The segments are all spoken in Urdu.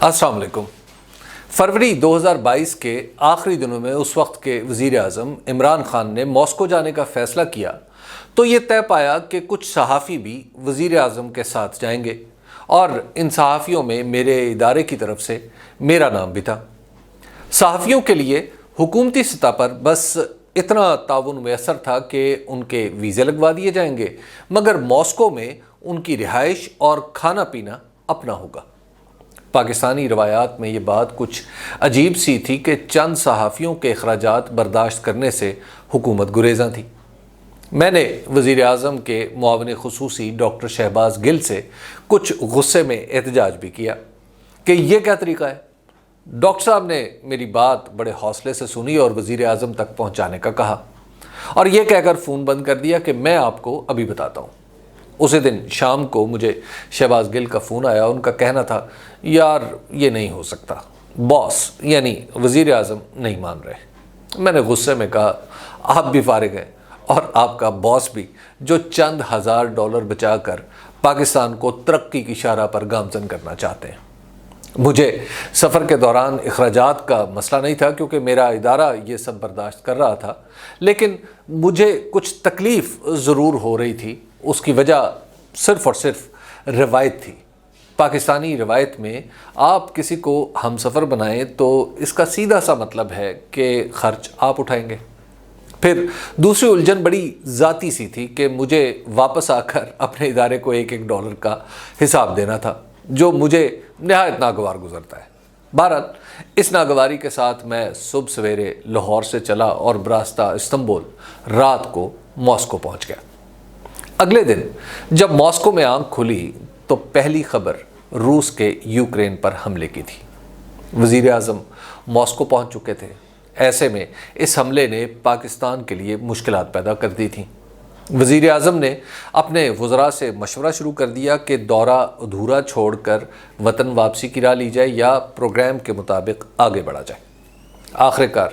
السلام علیکم۔ فروری 2022 کے آخری دنوں میں اس وقت کے وزیر اعظم عمران خان نے ماسکو جانے کا فیصلہ کیا تو یہ طے پایا کہ کچھ صحافی بھی وزیر اعظم کے ساتھ جائیں گے، اور ان صحافیوں میں میرے ادارے کی طرف سے میرا نام بھی تھا۔ صحافیوں کے لیے حکومتی سطح پر بس اتنا تعاون میسر تھا کہ ان کے ویزے لگوا دیے جائیں گے، مگر ماسکو میں ان کی رہائش اور کھانا پینا اپنا ہوگا۔ پاکستانی روایات میں یہ بات کچھ عجیب سی تھی کہ چند صحافیوں کے اخراجات برداشت کرنے سے حکومت گریزاں تھی۔ میں نے وزیر اعظم کے معاون خصوصی ڈاکٹر شہباز گل سے کچھ غصے میں احتجاج بھی کیا کہ یہ کیا طریقہ ہے۔ ڈاکٹر صاحب نے میری بات بڑے حوصلے سے سنی اور وزیر اعظم تک پہنچانے کا کہا، اور یہ کہہ کر فون بند کر دیا کہ میں آپ کو ابھی بتاتا ہوں۔ اسی دن شام کو مجھے شہباز گل کا فون آیا۔ ان کا کہنا تھا، یار یہ نہیں ہو سکتا، باس یعنی وزیر اعظم نہیں مان رہے۔ میں نے غصے میں کہا، آپ بھی فارغ ہیں اور آپ کا باس بھی، جو چند ہزار ڈالر بچا کر پاکستان کو ترقی کی شاہراہ پر گامزن کرنا چاہتے ہیں۔ مجھے سفر کے دوران اخراجات کا مسئلہ نہیں تھا کیونکہ میرا ادارہ یہ سب برداشت کر رہا تھا، لیکن مجھے کچھ تکلیف ضرور ہو رہی تھی۔ اس کی وجہ صرف اور صرف روایت تھی۔ پاکستانی روایت میں آپ کسی کو ہم سفر بنائیں تو اس کا سیدھا سا مطلب ہے کہ خرچ آپ اٹھائیں گے۔ پھر دوسری الجھن بڑی ذاتی سی تھی کہ مجھے واپس آ کر اپنے ادارے کو $1 کا حساب دینا تھا، جو مجھے نہایت ناگوار گزرتا ہے۔ بہرحال اس ناگواری کے ساتھ میں صبح سویرے لاہور سے چلا اور براستہ استنبول رات کو ماسکو پہنچ گیا۔ اگلے دن جب ماسکو میں آنکھ کھلی تو پہلی خبر روس کے یوکرین پر حملے کی تھی۔ وزیر اعظم ماسکو پہنچ چکے تھے۔ ایسے میں اس حملے نے پاکستان کے لیے مشکلات پیدا کر دی تھیں۔ وزیر اعظم نے اپنے وزراء سے مشورہ شروع کر دیا کہ دورہ ادھورا چھوڑ کر وطن واپسی کی راہ لی جائے یا پروگرام کے مطابق آگے بڑھا جائے۔ آخر کار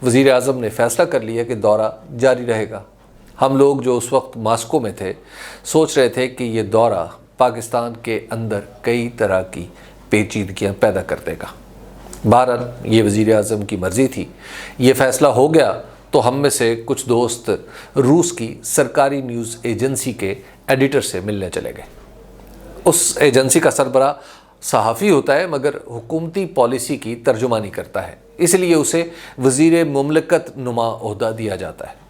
وزیر اعظم نے فیصلہ کر لیا کہ دورہ جاری رہے گا۔ ہم لوگ جو اس وقت ماسکو میں تھے سوچ رہے تھے کہ یہ دورہ پاکستان کے اندر کئی طرح کی پیچیدگیاں پیدا کر دے گا۔ بہرحال یہ وزیر اعظم کی مرضی تھی۔ یہ فیصلہ ہو گیا تو ہم میں سے کچھ دوست روس کی سرکاری نیوز ایجنسی کے ایڈیٹر سے ملنے چلے گئے۔ اس ایجنسی کا سربراہ صحافی ہوتا ہے مگر حکومتی پالیسی کی ترجمانی کرتا ہے، اس لیے اسے وزیر مملکت نما عہدہ دیا جاتا ہے۔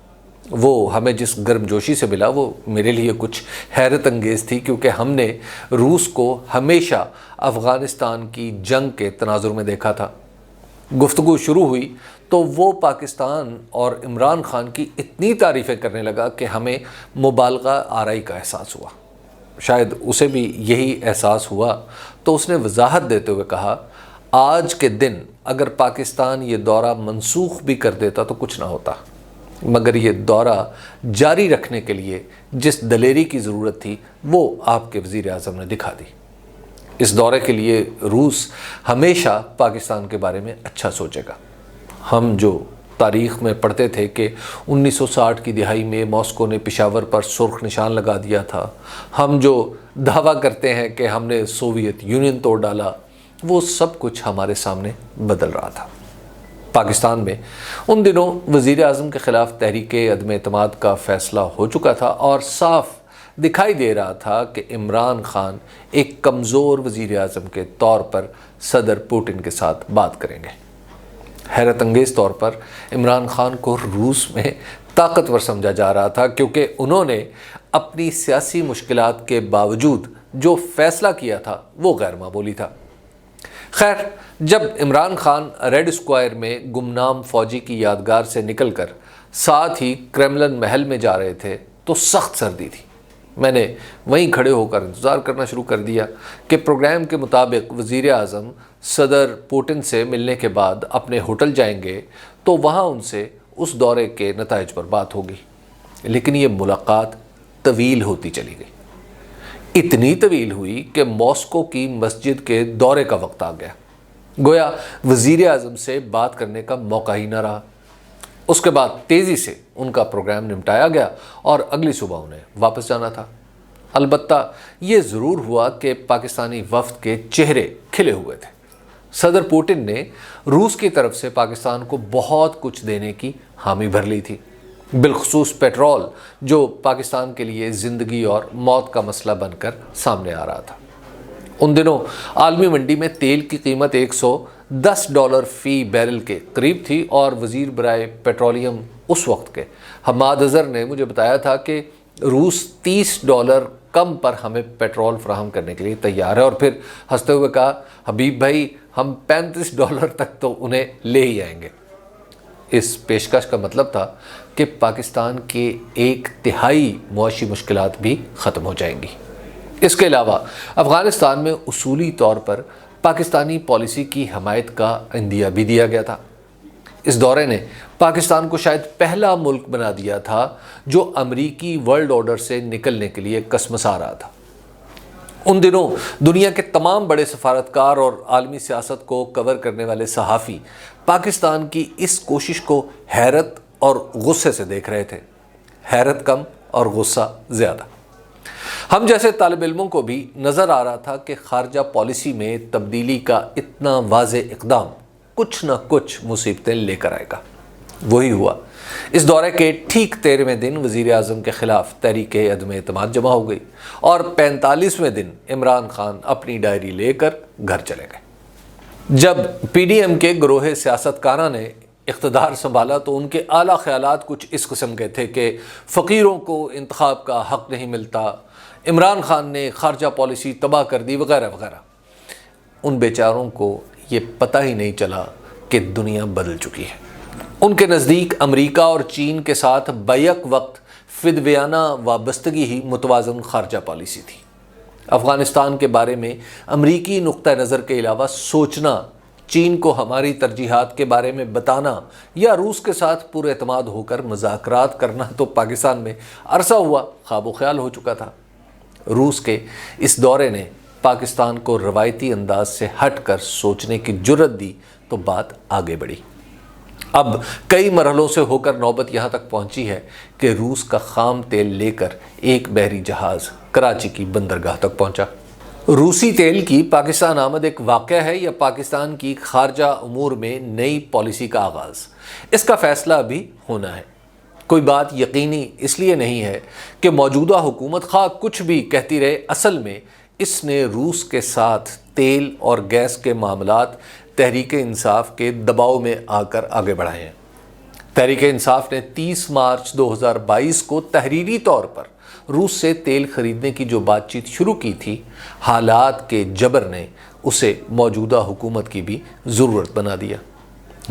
وہ ہمیں جس گرم جوشی سے ملا وہ میرے لیے کچھ حیرت انگیز تھی، کیونکہ ہم نے روس کو ہمیشہ افغانستان کی جنگ کے تناظر میں دیکھا تھا۔ گفتگو شروع ہوئی تو وہ پاکستان اور عمران خان کی اتنی تعریفیں کرنے لگا کہ ہمیں مبالغہ آرائی کا احساس ہوا۔ شاید اسے بھی یہی احساس ہوا تو اس نے وضاحت دیتے ہوئے کہا، آج کے دن اگر پاکستان یہ دورہ منسوخ بھی کر دیتا تو کچھ نہ ہوتا، مگر یہ دورہ جاری رکھنے کے لیے جس دلیری کی ضرورت تھی وہ آپ کے وزیر اعظم نے دکھا دی۔ اس دورے کے لیے روس ہمیشہ پاکستان کے بارے میں اچھا سوچے گا۔ ہم جو تاریخ میں پڑھتے تھے کہ 1960 کی دہائی میں ماسکو نے پشاور پر سرخ نشان لگا دیا تھا، ہم جو دعویٰ کرتے ہیں کہ ہم نے سوویت یونین توڑ ڈالا، وہ سب کچھ ہمارے سامنے بدل رہا تھا۔ پاکستان میں ان دنوں وزیر اعظم کے خلاف تحریک عدم اعتماد کا فیصلہ ہو چکا تھا اور صاف دکھائی دے رہا تھا کہ عمران خان ایک کمزور وزیر اعظم کے طور پر صدر پوٹن کے ساتھ بات کریں گے۔ حیرت انگیز طور پر عمران خان کو روس میں طاقتور سمجھا جا رہا تھا، کیونکہ انہوں نے اپنی سیاسی مشکلات کے باوجود جو فیصلہ کیا تھا وہ غیر معمولی تھا۔ خیر، جب عمران خان ریڈ اسکوائر میں گمنام فوجی کی یادگار سے نکل کر ساتھ ہی کریملن محل میں جا رہے تھے تو سخت سردی تھی۔ میں نے وہیں کھڑے ہو کر انتظار کرنا شروع کر دیا کہ پروگرام کے مطابق وزیر اعظم صدر پوٹن سے ملنے کے بعد اپنے ہوٹل جائیں گے تو وہاں ان سے اس دورے کے نتائج پر بات ہوگی۔ لیکن یہ ملاقات طویل ہوتی چلی گئی، اتنی طویل ہوئی کہ ماسکو کی مسجد کے دورے کا وقت آ گیا۔ گویا وزیر اعظم سے بات کرنے کا موقع ہی نہ رہا۔ اس کے بعد تیزی سے ان کا پروگرام نمٹایا گیا اور اگلی صبح انہیں واپس جانا تھا۔ البتہ یہ ضرور ہوا کہ پاکستانی وفد کے چہرے کھلے ہوئے تھے۔ صدر پوٹن نے روس کی طرف سے پاکستان کو بہت کچھ دینے کی حامی بھر لی تھی، بالخصوص پیٹرول، جو پاکستان کے لیے زندگی اور موت کا مسئلہ بن کر سامنے آ رہا تھا۔ ان دنوں عالمی منڈی میں تیل کی قیمت $110 فی بیرل کے قریب تھی، اور وزیر برائے پیٹرولیم اس وقت کے حماد اظہر نے مجھے بتایا تھا کہ روس $30 کم پر ہمیں پیٹرول فراہم کرنے کے لیے تیار ہے، اور پھر ہنستے ہوئے کہا، حبیب بھائی ہم $35 تک تو انہیں لے ہی آئیں گے۔ اس پیشکش کا مطلب تھا کہ پاکستان کے 1/3 معاشی مشکلات بھی ختم ہو جائیں گی۔ اس کے علاوہ افغانستان میں اصولی طور پر پاکستانی پالیسی کی حمایت کا عندیہ بھی دیا گیا تھا۔ اس دورے نے پاکستان کو شاید پہلا ملک بنا دیا تھا جو امریکی ورلڈ آرڈر سے نکلنے کے لیے کسمسا رہا تھا۔ ان دنوں دنیا کے تمام بڑے سفارتکار اور عالمی سیاست کو کور کرنے والے صحافی پاکستان کی اس کوشش کو حیرت اور غصے سے دیکھ رہے تھے، حیرت کم اور غصہ زیادہ۔ ہم جیسے طالب علموں کو بھی نظر آ رہا تھا کہ خارجہ پالیسی میں تبدیلی کا اتنا واضح اقدام کچھ نہ کچھ مصیبتیں لے کر آئے گا۔ وہی ہوا۔ اس دورے کے ٹھیک 13ویں دن وزیر اعظم کے خلاف تحریک عدم اعتماد جمع ہو گئی، اور 45ویں دن عمران خان اپنی ڈائری لے کر گھر چلے گئے۔ جب پی ڈی ایم کے گروہ سیاست کارہ نے اقتدار سنبھالا تو ان کے اعلیٰ خیالات کچھ اس قسم کے تھے کہ فقیروں کو انتخاب کا حق نہیں ملتا، عمران خان نے خارجہ پالیسی تباہ کر دی، وغیرہ وغیرہ۔ ان بیچاروں کو یہ پتہ ہی نہیں چلا کہ دنیا بدل چکی ہے۔ ان کے نزدیک امریکہ اور چین کے ساتھ بیک وقت فدویانہ وابستگی ہی متوازن خارجہ پالیسی تھی۔ افغانستان کے بارے میں امریکی نقطہ نظر کے علاوہ سوچنا، چین کو ہماری ترجیحات کے بارے میں بتانا، یا روس کے ساتھ پر اعتماد ہو کر مذاکرات کرنا تو پاکستان میں عرصہ ہوا خواب و خیال ہو چکا تھا۔ روس کے اس دورے نے پاکستان کو روایتی انداز سے ہٹ کر سوچنے کی جرت دی تو بات آگے بڑھی۔ اب کئی مرحلوں سے ہو کر نوبت یہاں تک پہنچی ہے کہ روس کا خام تیل لے کر ایک بحری جہاز کراچی کی بندرگاہ تک پہنچا۔ روسی تیل کی پاکستان آمد ایک واقعہ ہے یا پاکستان کی خارجہ امور میں نئی پالیسی کا آغاز؟ اس کا فیصلہ ابھی ہونا ہے۔ کوئی بات یقینی اس لیے نہیں ہے کہ موجودہ حکومت خواہ کچھ بھی کہتی رہے، اصل میں اس نے روس کے ساتھ تیل اور گیس کے معاملات تحریک انصاف کے دباؤ میں آ کر آگے بڑھائے ہیں۔ تحریک انصاف نے 30 مارچ 2022 کو تحریری طور پر روس سے تیل خریدنے کی جو بات چیت شروع کی تھی، حالات کے جبر نے اسے موجودہ حکومت کی بھی ضرورت بنا دیا۔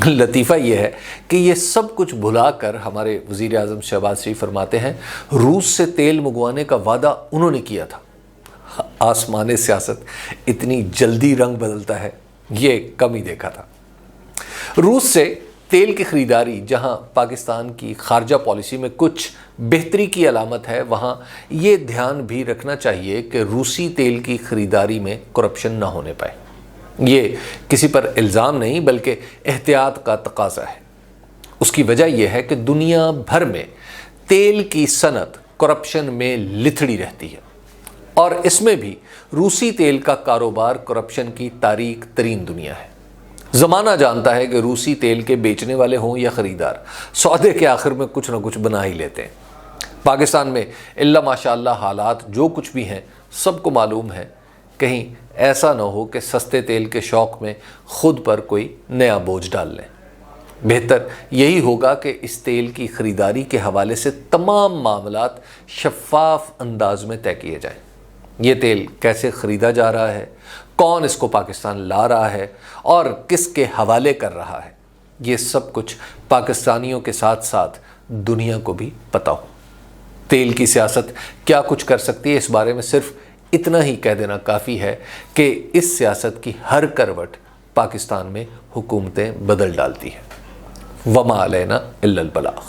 لطیفہ یہ ہے کہ یہ سب کچھ بھلا کر ہمارے وزیر اعظم شہباز شریف فرماتے ہیں روس سے تیل منگوانے کا وعدہ انہوں نے کیا تھا۔ آسمان سیاست اتنی جلدی رنگ بدلتا ہے، یہ کم ہی دیکھا تھا۔ روس سے تیل کی خریداری جہاں پاکستان کی خارجہ پالیسی میں کچھ بہتری کی علامت ہے، وہاں یہ دھیان بھی رکھنا چاہیے کہ روسی تیل کی خریداری میں کرپشن نہ ہونے پائے۔ یہ کسی پر الزام نہیں بلکہ احتیاط کا تقاضا ہے۔ اس کی وجہ یہ ہے کہ دنیا بھر میں تیل کی صنعت کرپشن میں لتھڑی رہتی ہے، اور اس میں بھی روسی تیل کا کاروبار کرپشن کی تاریک ترین دنیا ہے۔ زمانہ جانتا ہے کہ روسی تیل کے بیچنے والے ہوں یا خریدار، سودے کے آخر میں کچھ نہ کچھ بنا ہی لیتے ہیں۔ پاکستان میں اللہ ماشاءاللہ حالات جو کچھ بھی ہیں سب کو معلوم ہے، کہیں ایسا نہ ہو کہ سستے تیل کے شوق میں خود پر کوئی نیا بوجھ ڈال لیں۔ بہتر یہی ہوگا کہ اس تیل کی خریداری کے حوالے سے تمام معاملات شفاف انداز میں طے کیے جائیں۔ یہ تیل کیسے خریدا جا رہا ہے، کون اس کو پاکستان لا رہا ہے اور کس کے حوالے کر رہا ہے، یہ سب کچھ پاکستانیوں کے ساتھ ساتھ دنیا کو بھی پتہ ہو۔ تیل کی سیاست کیا کچھ کر سکتی ہے، اس بارے میں صرف اتنا ہی کہہ دینا کافی ہے کہ اس سیاست کی ہر کروٹ پاکستان میں حکومتیں بدل ڈالتی ہیں۔ وما علینا الا البلاغ۔